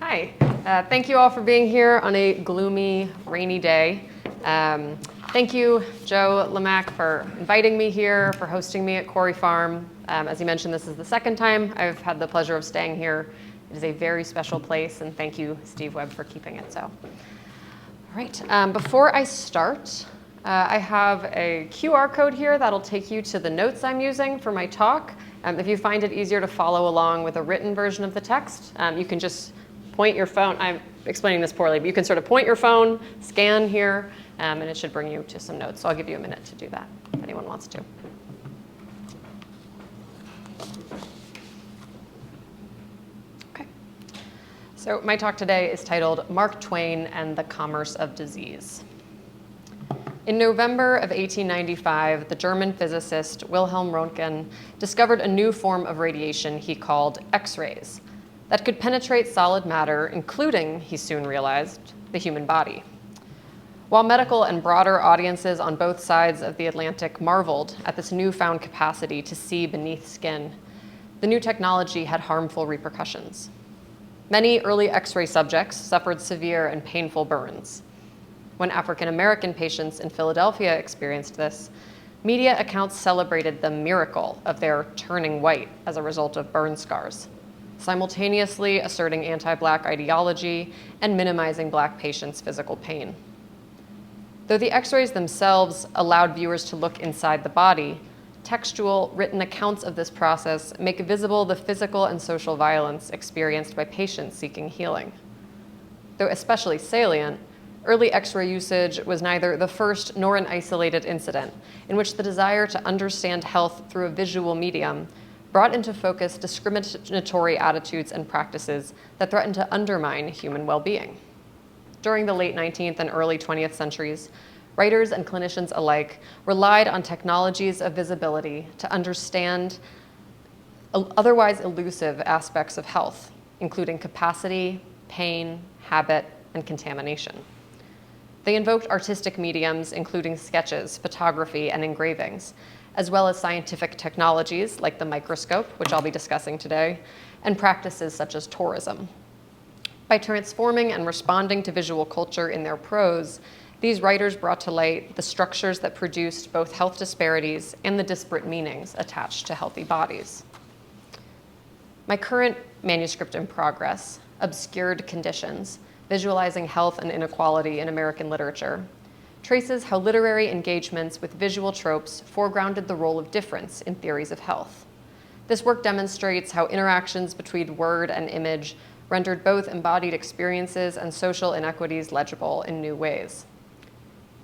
Hi. Thank you all for being here on a gloomy, rainy day. Thank you, Joe Lamack, for inviting me here, for hosting me at Quarry Farm. As you mentioned, this is the second time I've had the pleasure of staying here. It is a very special place, and thank you, Steve Webb, for keeping it so. All right, before I start, I have a QR code here that'll take you to the notes I'm using for my talk. If you find it easier to follow along with a written version of the text, you can just point your phone. I'm explaining this poorly, but you can sort of point your phone, scan here, and it should bring you to some notes. So I'll give you a minute to do that if anyone wants to. Okay. So my talk today is titled Mark Twain and the Commerce of Disease. In November of 1895, the German physicist Wilhelm Röntgen discovered a new form of radiation he called X-rays that could penetrate solid matter, including, he soon realized, the human body. While medical and broader audiences on both sides of the Atlantic marveled at this newfound capacity to see beneath skin, the new technology had harmful repercussions. Many early X-ray subjects suffered severe and painful burns. When African American patients in Philadelphia experienced this, media accounts celebrated the miracle of their turning white as a result of burn scars, simultaneously asserting anti-Black ideology and minimizing Black patients' physical pain. Though the X-rays themselves allowed viewers to look inside the body, textual, written accounts of this process make visible the physical and social violence experienced by patients seeking healing. Though especially salient, early X-ray usage was neither the first nor an isolated incident in which the desire to understand health through a visual medium brought into focus discriminatory attitudes and practices that threatened to undermine human well-being. During the late 19th and early 20th centuries, writers and clinicians alike relied on technologies of visibility to understand otherwise elusive aspects of health, including capacity, pain, habit, and contamination. They invoked artistic mediums, including sketches, photography, and engravings, as well as scientific technologies like the microscope, which I'll be discussing today, and practices such as tourism. By transforming and responding to visual culture in their prose, these writers brought to light the structures that produced both health disparities and the disparate meanings attached to healthy bodies. My current manuscript in progress, Obscured Conditions, Visualizing Health and Inequality in American Literature, traces how literary engagements with visual tropes foregrounded the role of difference in theories of health. This work demonstrates how interactions between word and image rendered both embodied experiences and social inequities legible in new ways.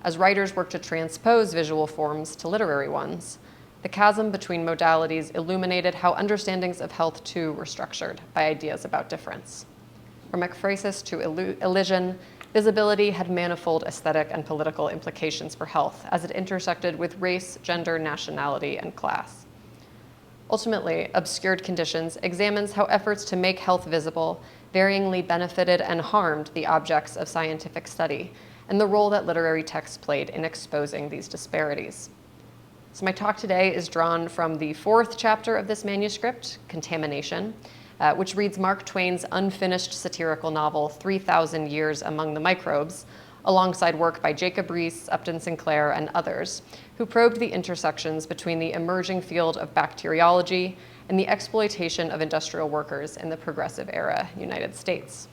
As writers work to transpose visual forms to literary ones, the chasm between modalities illuminated how understandings of health too were structured by ideas about difference. From ekphrasis to elision, visibility had manifold aesthetic and political implications for health as it intersected with race, gender, nationality, and class. Ultimately, Obscured Conditions examines how efforts to make health visible varyingly benefited and harmed the objects of scientific study, and the role that literary texts played in exposing these disparities. So my talk today is drawn from the fourth chapter of this manuscript, Contamination, which reads Mark Twain's unfinished satirical novel, 3,000 Years Among the Microbes, alongside work by Jacob Riis, Upton, Sinclair, and others, who probed the intersections between the emerging field of bacteriology and the exploitation of industrial workers in the Progressive Era United States.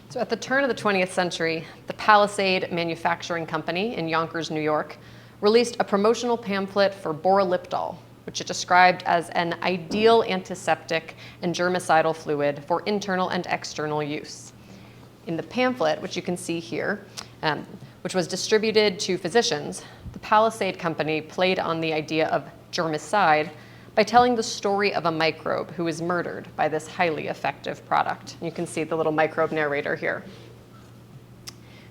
So at the turn of the 20th century, the Palisade Manufacturing Company in Yonkers, New York, released a promotional pamphlet for boroliptol, which it described as an ideal antiseptic and germicidal fluid for internal and external use. In the pamphlet, which you can see here, which was distributed to physicians, the Palisade Company played on the idea of germicide by telling the story of a microbe who was murdered by this highly effective product. You can see the little microbe narrator here.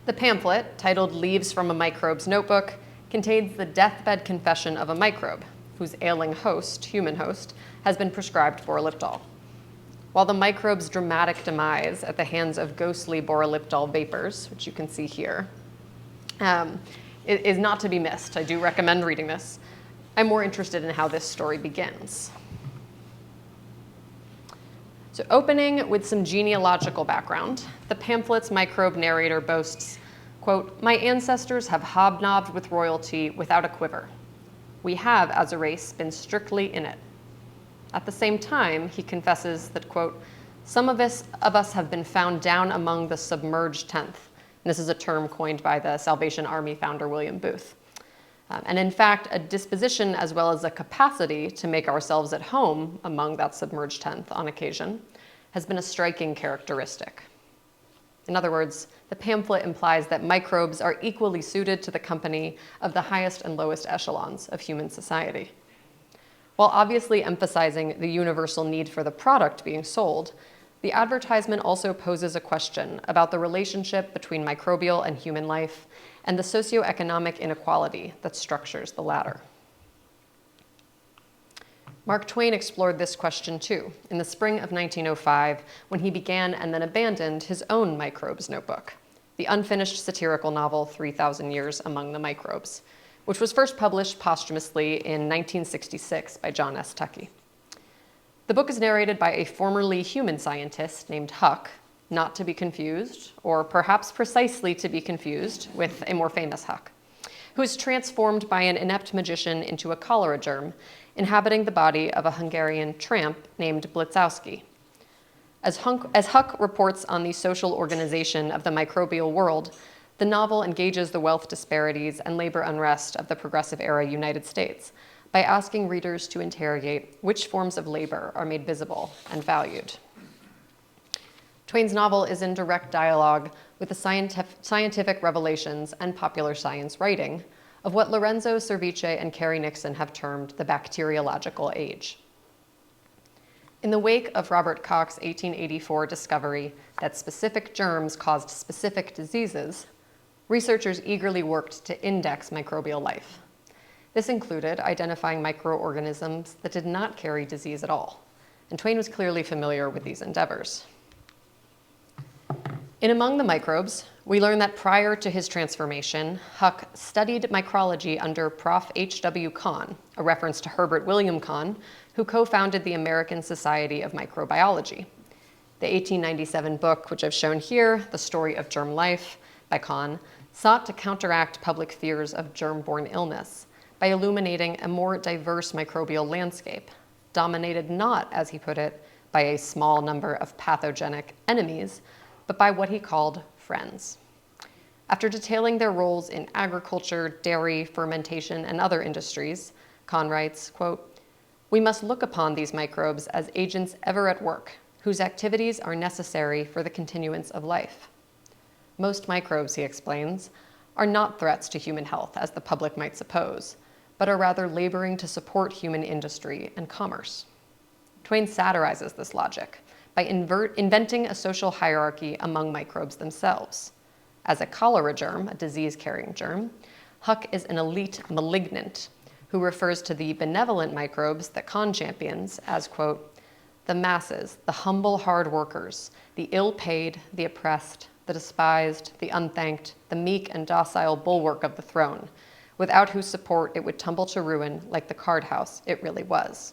The pamphlet, titled Leaves from a Microbe's Notebook, contains the deathbed confession of a microbe whose ailing host, human host, has been prescribed boroliptol. While the microbe's dramatic demise at the hands of ghostly boroliptol vapors, which you can see here, is not to be missed. I do recommend reading this. I'm more interested in how this story begins. So opening with some genealogical background, the pamphlet's microbe narrator boasts, quote, "My ancestors have hobnobbed with royalty without a quiver. We have, as a race, been strictly in it." At the same time, he confesses that, quote, "Some of us have been found down among the submerged 10th. And this is a term coined by the Salvation Army founder William Booth. And in fact, a disposition as well as a capacity to make ourselves at home among that submerged 10th on occasion has been a striking characteristic. In other words, the pamphlet implies that microbes are equally suited to the company of the highest and lowest echelons of human society. While obviously emphasizing the universal need for the product being sold, the advertisement also poses a question about the relationship between microbial and human life and the socioeconomic inequality that structures the latter. Mark Twain explored this question too in the spring of 1905 when he began and then abandoned his own microbes notebook, the unfinished satirical novel 3,000 Years Among the Microbes, which was first published posthumously in 1966 by John S. Tuckey. The book is narrated by a formerly human scientist named Huck, not to be confused, or perhaps precisely to be confused, with a more famous Huck, who is transformed by an inept magician into a cholera germ, inhabiting the body of a Hungarian tramp named Blitzowski. As Huck reports on the social organization of the microbial world, the novel engages the wealth disparities and labor unrest of the Progressive Era United States by asking readers to interrogate which forms of labor are made visible and valued. Twain's novel is in direct dialogue with the scientific revelations and popular science writing of what Lorenzo, Servitje, and Kari Nixon have termed the Bacteriological Age. In the wake of Robert Koch's 1884 discovery that specific germs caused specific diseases, researchers eagerly worked to index microbial life. This included identifying microorganisms that did not carry disease at all, and Twain was clearly familiar with these endeavors. In Among the Microbes, we learn that prior to his transformation, Huck studied micrology under Prof. H.W. Conn, a reference to Herbert William Conn, who co-founded the American Society of Microbiology. The 1897 book, which I've shown here, The Story of Germ Life by Conn, sought to counteract public fears of germ-borne illness by illuminating a more diverse microbial landscape, dominated not, as he put it, by a small number of pathogenic enemies, but by what he called friends. After detailing their roles in agriculture, dairy, fermentation, and other industries, Conn writes, quote, "We must look upon these microbes as agents ever at work, whose activities are necessary for the continuance of life. Most microbes," he explains, "are not threats to human health, as the public might suppose, but are rather laboring to support human industry and commerce." Twain satirizes this logic by inventing a social hierarchy among microbes themselves. As a cholera germ, a disease-carrying germ, Huck is an elite malignant who refers to the benevolent microbes that Conn champions as, quote, "the masses, the humble hard workers, the ill-paid, the oppressed, the despised, the unthanked, the meek and docile bulwark of the throne, without whose support it would tumble to ruin like the card house it really was."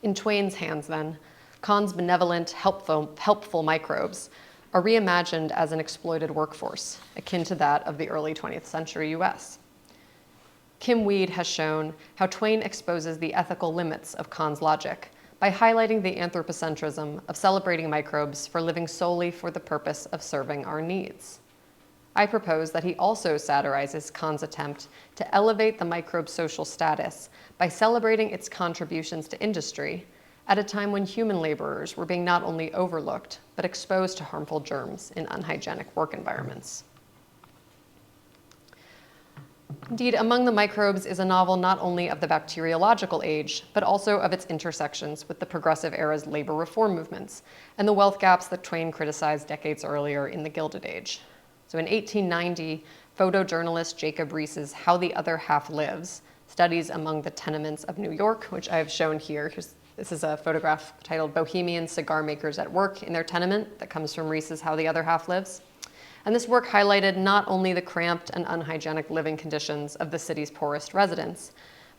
In Twain's hands, then, Conn's benevolent, helpful microbes are reimagined as an exploited workforce, akin to that of the early 20th century US. Kim Weed has shown how Twain exposes the ethical limits of Conn's logic by highlighting the anthropocentrism of celebrating microbes for living solely for the purpose of serving our needs. I propose that he also satirizes Conn's attempt to elevate the microbe's social status by celebrating its contributions to industry at a time when human laborers were being not only overlooked, but exposed to harmful germs in unhygienic work environments. Indeed, Among the Microbes is a novel not only of the bacteriological age, but also of its intersections with the Progressive Era's labor reform movements and the wealth gaps that Twain criticized decades earlier in the Gilded Age. So in 1890, photojournalist Jacob Riis's How the Other Half Lives studies among the tenements of New York, which I have shown here. This is a photograph titled Bohemian Cigar Makers at Work in Their Tenement that comes from Riis's How the Other Half Lives. And this work highlighted not only the cramped and unhygienic living conditions of the city's poorest residents,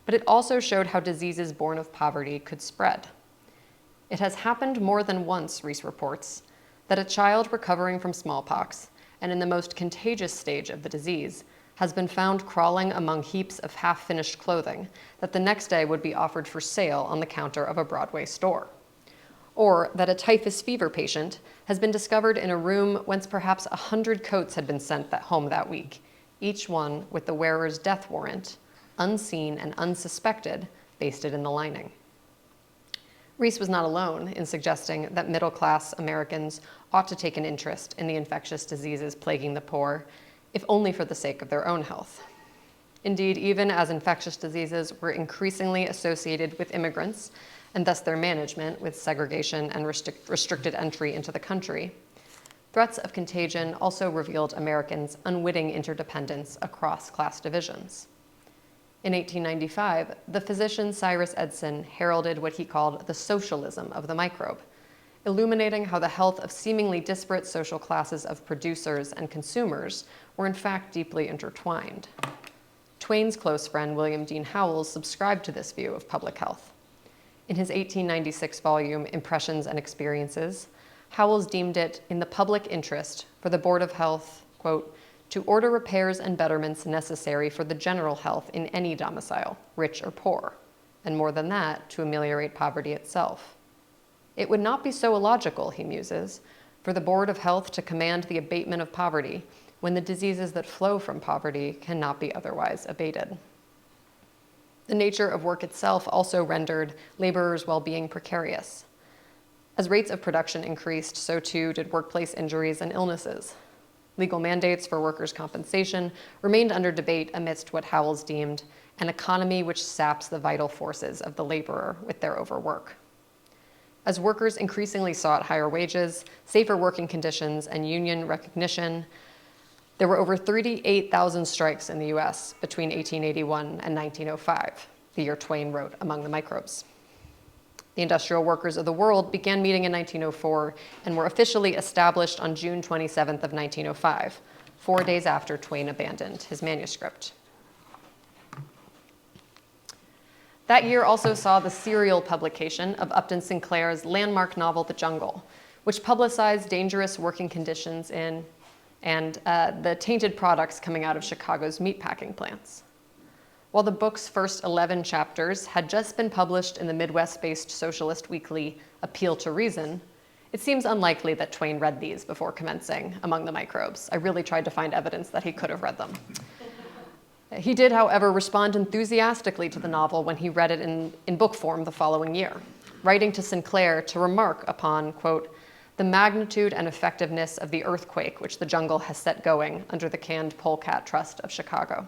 but it also showed how diseases born of poverty could spread. It has happened more than once, Riis reports, that a child recovering from smallpox, and in the most contagious stage of the disease, has been found crawling among heaps of half-finished clothing that the next day would be offered for sale on the counter of a Broadway store. Or that a typhus fever patient has been discovered in a room whence perhaps 100 coats had been sent home that week, each one with the wearer's death warrant, unseen and unsuspected, basted in the lining. Riis was not alone in suggesting that middle-class Americans ought to take an interest in the infectious diseases plaguing the poor, if only for the sake of their own health. Indeed, even as infectious diseases were increasingly associated with immigrants, and thus their management with segregation and restricted entry into the country, threats of contagion also revealed Americans' unwitting interdependence across class divisions. In 1895, the physician Cyrus Edson heralded what he called the socialism of the microbe, illuminating how the health of seemingly disparate social classes of producers and consumers were in fact deeply intertwined. Twain's close friend William Dean Howells subscribed to this view of public health. In his 1896 volume, Impressions and Experiences, Howells deemed it in the public interest for the Board of Health, quote, to order repairs and betterments necessary for the general health in any domicile, rich or poor, and more than that, to ameliorate poverty itself. It would not be so illogical, he muses, for the Board of Health to command the abatement of poverty when the diseases that flow from poverty cannot be otherwise abated. The nature of work itself also rendered laborers' well-being precarious. As rates of production increased, so too did workplace injuries and illnesses. Legal mandates for workers' compensation remained under debate amidst what Howells deemed an economy which saps the vital forces of the laborer with their overwork. As workers increasingly sought higher wages, safer working conditions, and union recognition, there were over 38,000 strikes in the US between 1881 and 1905, the year Twain wrote Among the Microbes. The industrial workers of the world began meeting in 1904 and were officially established on June 27th of 1905, 4 days after Twain abandoned his manuscript. That year also saw the serial publication of Upton Sinclair's landmark novel, The Jungle, which publicized dangerous working conditions in and the tainted products coming out of Chicago's meatpacking plants. While the book's first 11 chapters had just been published in the Midwest-based socialist weekly Appeal to Reason, it seems unlikely that Twain read these before commencing Among the Microbes. I really tried to find evidence that he could have read them. He did, however, respond enthusiastically to the novel when he read it in book form the following year, writing to Sinclair to remark upon, quote, the magnitude and effectiveness of the earthquake which the jungle has set going under the canned polecat trust of Chicago.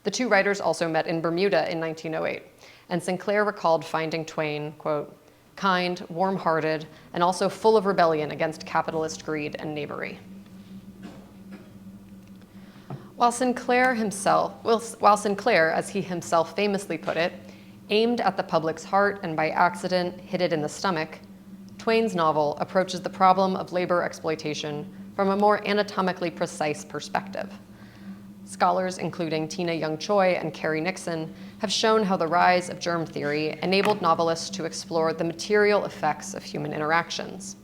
The two writers also met in Bermuda in 1908, and Sinclair recalled finding Twain, quote, kind, warm-hearted, and also full of rebellion against capitalist greed and knavery. While Sinclair, as he himself famously put it, aimed at the public's heart and by accident hit it in the stomach, Twain's novel approaches the problem of labor exploitation from a more anatomically precise perspective. Scholars, including Tina Young Choi and Kari Nixon, have shown how the rise of germ theory enabled novelists to explore the material effects of human interactions.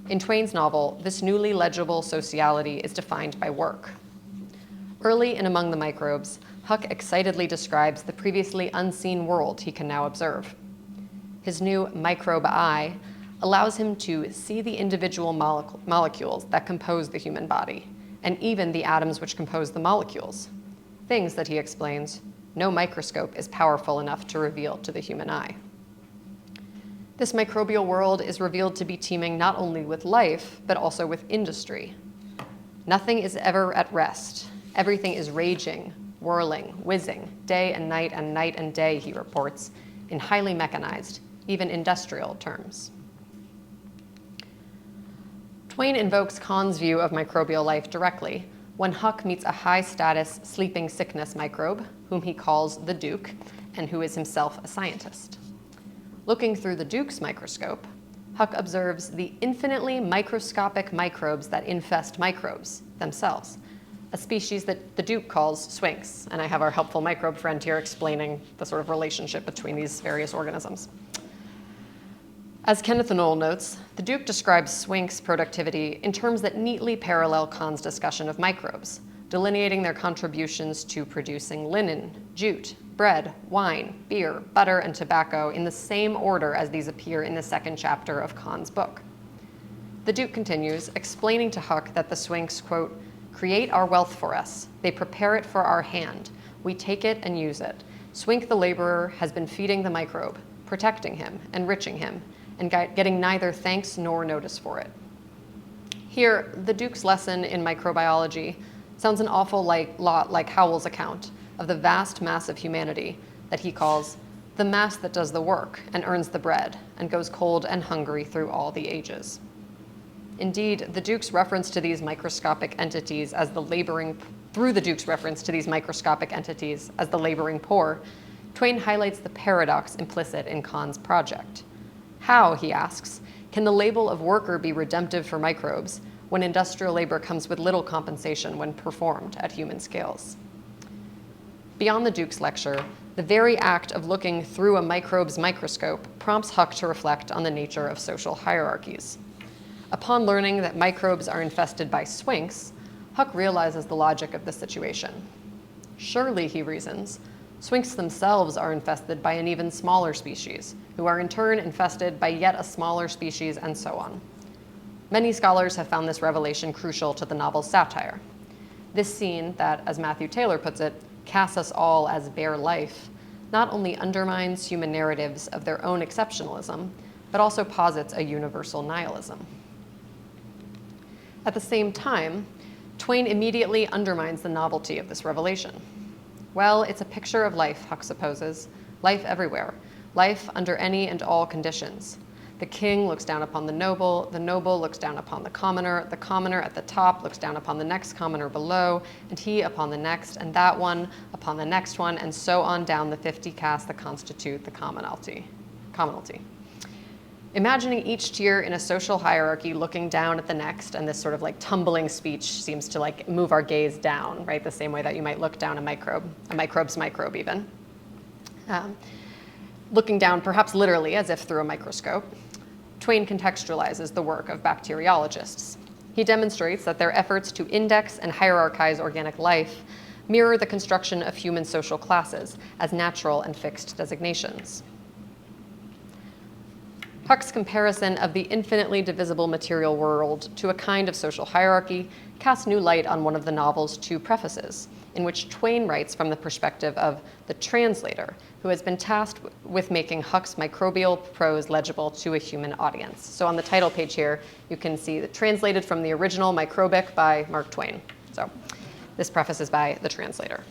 In Twain's novel, this newly legible sociality is defined by work. Early in Among the Microbes, Huck excitedly describes the previously unseen world he can now observe. His new microbe eye allows him to see the individual molecules that compose the human body, and even the atoms which compose the molecules. Things that, he explains, no microscope is powerful enough to reveal to the human eye. This microbial world is revealed to be teeming not only with life, but also with industry. Nothing is ever at rest. Everything is raging, whirling, whizzing, day and night and day, he reports, in highly mechanized, even industrial terms. Twain invokes Conn's view of microbial life directly when Huck meets a high-status sleeping sickness microbe, whom he calls the Duke, and who is himself a scientist. Looking through the Duke's microscope, Huck observes the infinitely microscopic microbes that infest microbes themselves, a species that the Duke calls Sphinx, and I have our helpful microbe friend here explaining the sort of relationship between these various organisms. As Kenneth Knoll notes, the Duke describes Swink's productivity in terms that neatly parallel Conn's discussion of microbes, delineating their contributions to producing linen, jute, bread, wine, beer, butter, and tobacco in the same order as these appear in the second chapter of Conn's book. The Duke continues, explaining to Huck that the Swinks, quote, create our wealth for us. They prepare it for our hand. We take it and use it. Swink the laborer has been feeding the microbe, protecting him, enriching him, and getting neither thanks nor notice for it. Here, the Duke's lesson in microbiology sounds an awful lot like Howell's account of the vast mass of humanity that he calls the mass that does the work and earns the bread and goes cold and hungry through all the ages. Indeed, the Duke's reference to these microscopic entities as the laboring poor, Twain highlights the paradox implicit in Conn's project. How, he asks, can the label of worker be redemptive for microbes when industrial labor comes with little compensation when performed at human scales? Beyond the Duke's lecture, the very act of looking through a microbe's microscope prompts Huck to reflect on the nature of social hierarchies. Upon learning that microbes are infested by Swinks, Huck realizes the logic of the situation. Surely, he reasons, Swinks themselves are infested by an even smaller species, who are in turn infested by yet a smaller species, and so on. Many scholars have found this revelation crucial to the novel's satire. This scene that, as Matthew Taylor puts it, casts us all as bare life, not only undermines human narratives of their own exceptionalism, but also posits a universal nihilism. At the same time, Twain immediately undermines the novelty of this revelation. Well, it's a picture of life, Huck supposes, life everywhere, life under any and all conditions. The king looks down upon the noble looks down upon the commoner at the top looks down upon the next commoner below, and he upon the next, and that one upon the next one, and so on down the 50 castes that constitute the commonalty. Imagining each tier in a social hierarchy looking down at the next, and this sort of like tumbling speech seems to like move our gaze down, right? The same way that you might look down a microbe's microbe even. Looking down perhaps literally as if through a microscope, Twain contextualizes the work of bacteriologists. He demonstrates that their efforts to index and hierarchize organic life mirror the construction of human social classes as natural and fixed designations. Huck's comparison of the infinitely divisible material world to a kind of social hierarchy casts new light on one of the novel's two prefaces, in which Twain writes from the perspective of the translator, who has been tasked with making Huck's microbial prose legible to a human audience. So on the title page here, you can see that translated from the original Microbic by Mark Twain. So this preface is by the translator.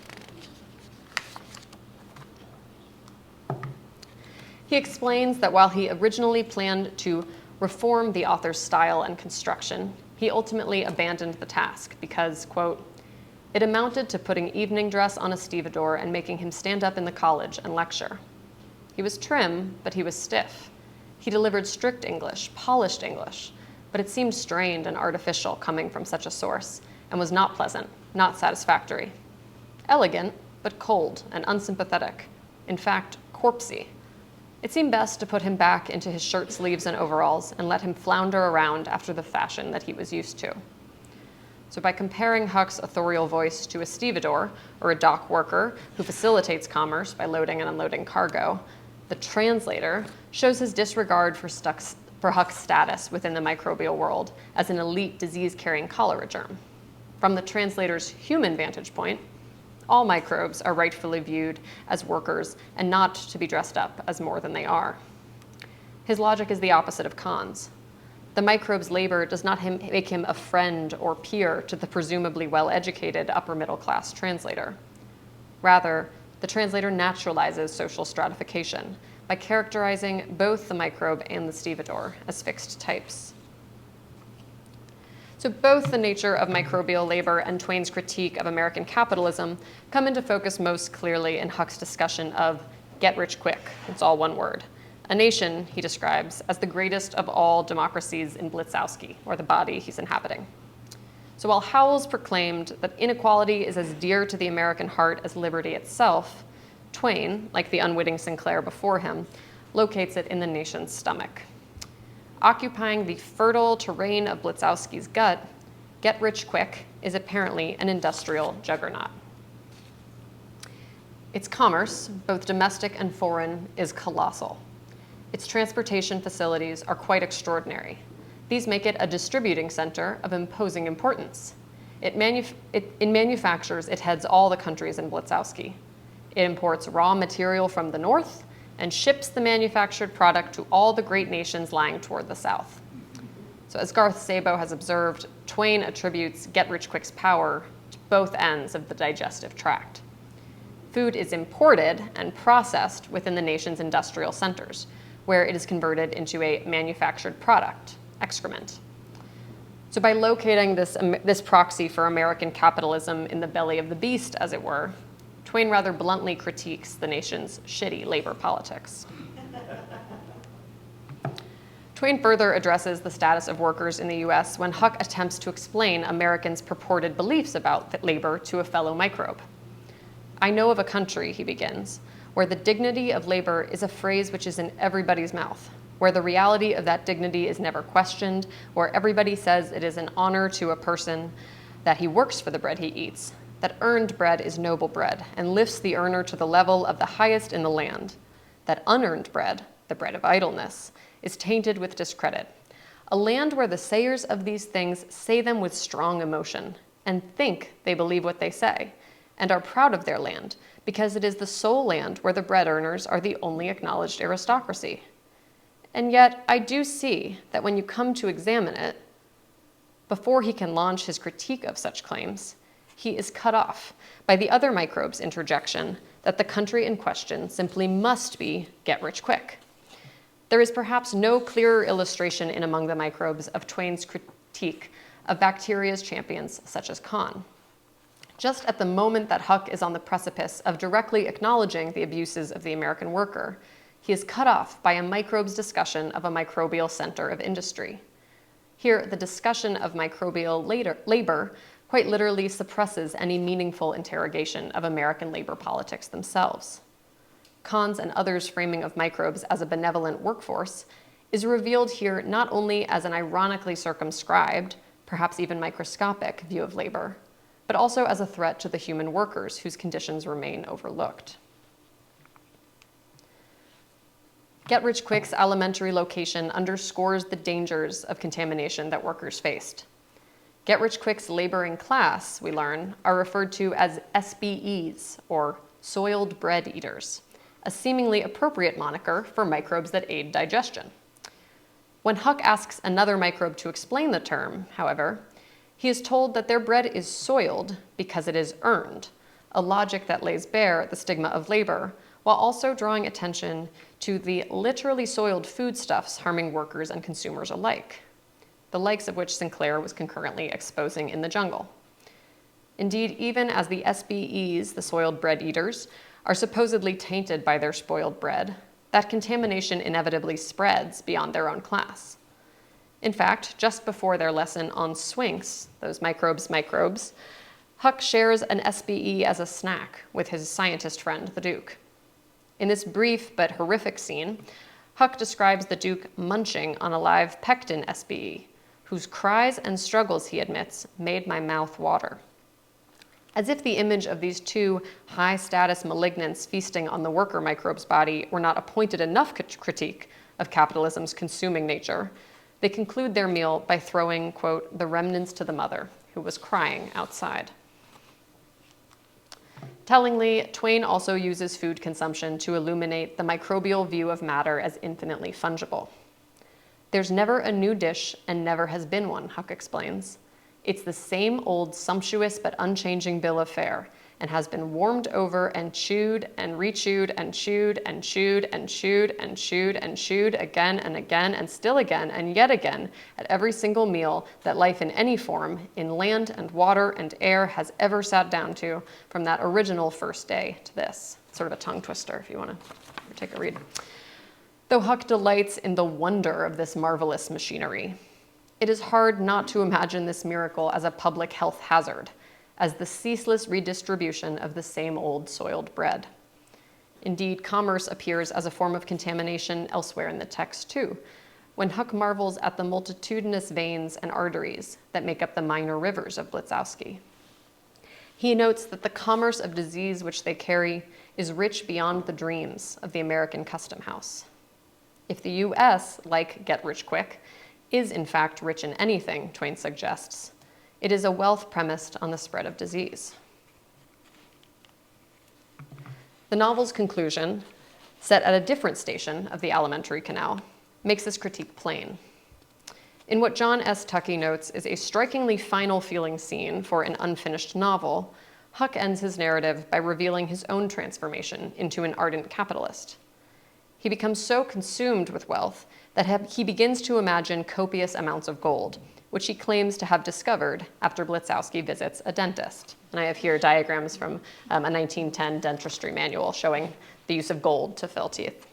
He explains that while he originally planned to reform the author's style and construction, he ultimately abandoned the task because, quote, it amounted to putting evening dress on a stevedore and making him stand up in the college and lecture. He was trim, but he was stiff. He delivered strict English, polished English, but it seemed strained and artificial coming from such a source and was not pleasant, not satisfactory. Elegant, but cold and unsympathetic. In fact, corpsey. It seemed best to put him back into his shirt sleeves and overalls and let him flounder around after the fashion that he was used to. So by comparing Huck's authorial voice to a stevedore, or a dock worker who facilitates commerce by loading and unloading cargo, the translator shows his disregard for Huck's status within the microbial world as an elite disease-carrying cholera germ. From the translator's human vantage point, all microbes are rightfully viewed as workers and not to be dressed up as more than they are. His logic is the opposite of Conn's. The microbe's labor does not make him a friend or peer to the presumably well-educated upper-middle-class translator. Rather, the translator naturalizes social stratification by characterizing both the microbe and the stevedore as fixed types. So both the nature of microbial labor and Twain's critique of American capitalism come into focus most clearly in Huck's discussion of get rich quick. It's all one word. A nation, he describes, as the greatest of all democracies in Blitzowski, or the body he's inhabiting. So while Howells proclaimed that inequality is as dear to the American heart as liberty itself, Twain, like the unwitting Sinclair before him, locates it in the nation's stomach. occupying the fertile terrain of Blitzowski's gut, get rich quick is apparently an industrial juggernaut. Its commerce, both domestic and foreign, is colossal. Its transportation facilities are quite extraordinary. These make it a distributing center of imposing importance. In manufactures, it heads all the countries in Blitzowski. It imports raw material from the north and ships the manufactured product to all the great nations lying toward the south. So as Garth Sabo has observed, Twain attributes get-rich-quick's power to both ends of the digestive tract. Food is imported and processed within the nation's industrial centers, where it is converted into a manufactured product, excrement. So by locating this proxy for American capitalism in the belly of the beast, as it were, Twain rather bluntly critiques the nation's shitty labor politics. Twain further addresses the status of workers in the US when Huck attempts to explain Americans' purported beliefs about labor to a fellow microbe. I know of a country, he begins, where the dignity of labor is a phrase which is in everybody's mouth, where the reality of that dignity is never questioned, where everybody says it is an honor to a person that he works for the bread he eats, that earned bread is noble bread and lifts the earner to the level of the highest in the land, that unearned bread, the bread of idleness, is tainted with discredit. A land where the sayers of these things say them with strong emotion and think they believe what they say, and are proud of their land because it is the sole land where the bread earners are the only acknowledged aristocracy. And yet, I do see that when you come to examine it, before he can launch his critique of such claims, he is cut off by the other microbe's interjection that the country in question simply must be get rich quick. There is perhaps no clearer illustration in Among the Microbes of Twain's critique of bacteria's champions such as Conn. Just at the moment that Huck is on the precipice of directly acknowledging the abuses of the American worker, he is cut off by a microbe's discussion of a microbial center of industry. Here, the discussion of microbial labor quite literally suppresses any meaningful interrogation of American labor politics themselves. Conn's and others' framing of microbes as a benevolent workforce is revealed here not only as an ironically circumscribed, perhaps even microscopic, view of labor, but also as a threat to the human workers whose conditions remain overlooked. Get-rich-quick's elementary location underscores the dangers of contamination that workers faced. Get-rich-quick's laboring class, we learn, are referred to as SBEs, or soiled bread eaters, a seemingly appropriate moniker for microbes that aid digestion. When Huck asks another microbe to explain the term, however, he is told that their bread is soiled because it is earned, a logic that lays bare the stigma of labor, while also drawing attention to the literally soiled foodstuffs harming workers and consumers alike, the likes of which Sinclair was concurrently exposing in the jungle. Indeed, even as the SBEs, the soiled bread eaters, are supposedly tainted by their spoiled bread, that contamination inevitably spreads beyond their own class. In fact, just before their lesson on swinks, those microbes, Huck shares an SBE as a snack with his scientist friend, the Duke. In this brief but horrific scene, Huck describes the Duke munching on a live pectin SBE, whose cries and struggles, he admits, made my mouth water. As if the image of these two high-status malignants feasting on the worker microbe's body were not a pointed enough critique of capitalism's consuming nature, they conclude their meal by throwing, quote, the remnants to the mother, who was crying outside. Tellingly, Twain also uses food consumption to illuminate the microbial view of matter as infinitely fungible. There's never a new dish and never has been one, Huck explains. It's the same old sumptuous but unchanging bill of fare and has been warmed over and chewed and rechewed and chewed and chewed and chewed and chewed and chewed again and again and still again and yet again at every single meal that life in any form, in land and water and air, has ever sat down to from that original first day to this. Sort of a tongue twister if you want to take a read. Though Huck delights in the wonder of this marvelous machinery, it is hard not to imagine this miracle as a public health hazard, as the ceaseless redistribution of the same old soiled bread. Indeed, commerce appears as a form of contamination elsewhere in the text too. when Huck marvels at the multitudinous veins and arteries that make up the minor rivers of Blitzowski. He notes that the commerce of disease which they carry is rich beyond the dreams of the American custom house. If the US, like Get Rich Quick, is in fact rich in anything, Twain suggests, it is a wealth premised on the spread of disease. The novel's conclusion, set at a different station of the alimentary canal, makes this critique plain. In what John S. Tuckey notes is a strikingly final feeling scene for an unfinished novel, Huck ends his narrative by revealing his own transformation into an ardent capitalist. He becomes so consumed with wealth that he begins to imagine copious amounts of gold, which he claims to have discovered after Blitzowski visits a dentist. And I have here diagrams from a 1910 dentistry manual showing the use of gold to fill teeth.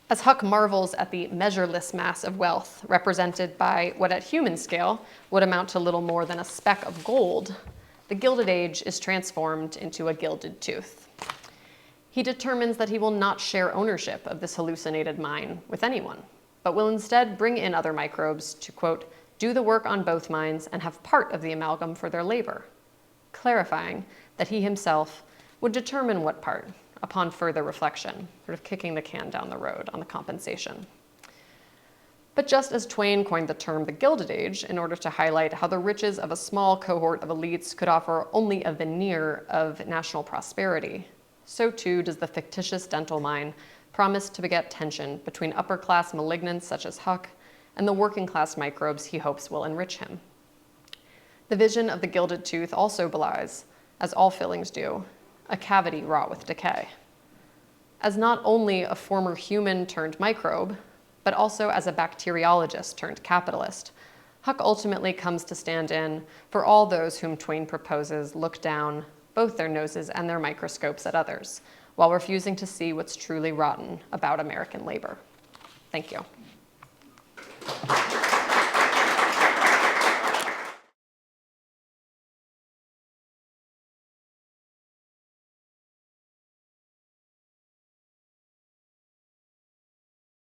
As Huck marvels at the measureless mass of wealth represented by what at human scale would amount to little more than a speck of gold, the Gilded Age is transformed into a gilded tooth. He determines that he will not share ownership of this hallucinated mine with anyone, but will instead bring in other microbes to, quote, do the work on both mines and have part of the amalgam for their labor, clarifying that he himself would determine what part upon further reflection, sort of kicking the can down the road on the compensation. But just as Twain coined the term the Gilded Age in order to highlight how the riches of a small cohort of elites could offer only a veneer of national prosperity, so too does the fictitious dental mine promise to beget tension between upper-class malignants such as Huck and the working-class microbes he hopes will enrich him. The vision of the gilded tooth also belies, as all fillings do, a cavity wrought with decay. As not only a former human turned microbe, but also as a bacteriologist turned capitalist, Huck ultimately comes to stand in for all those whom Twain proposes look down both their noses and their microscopes at others, while refusing to see what's truly rotten about American labor. Thank you.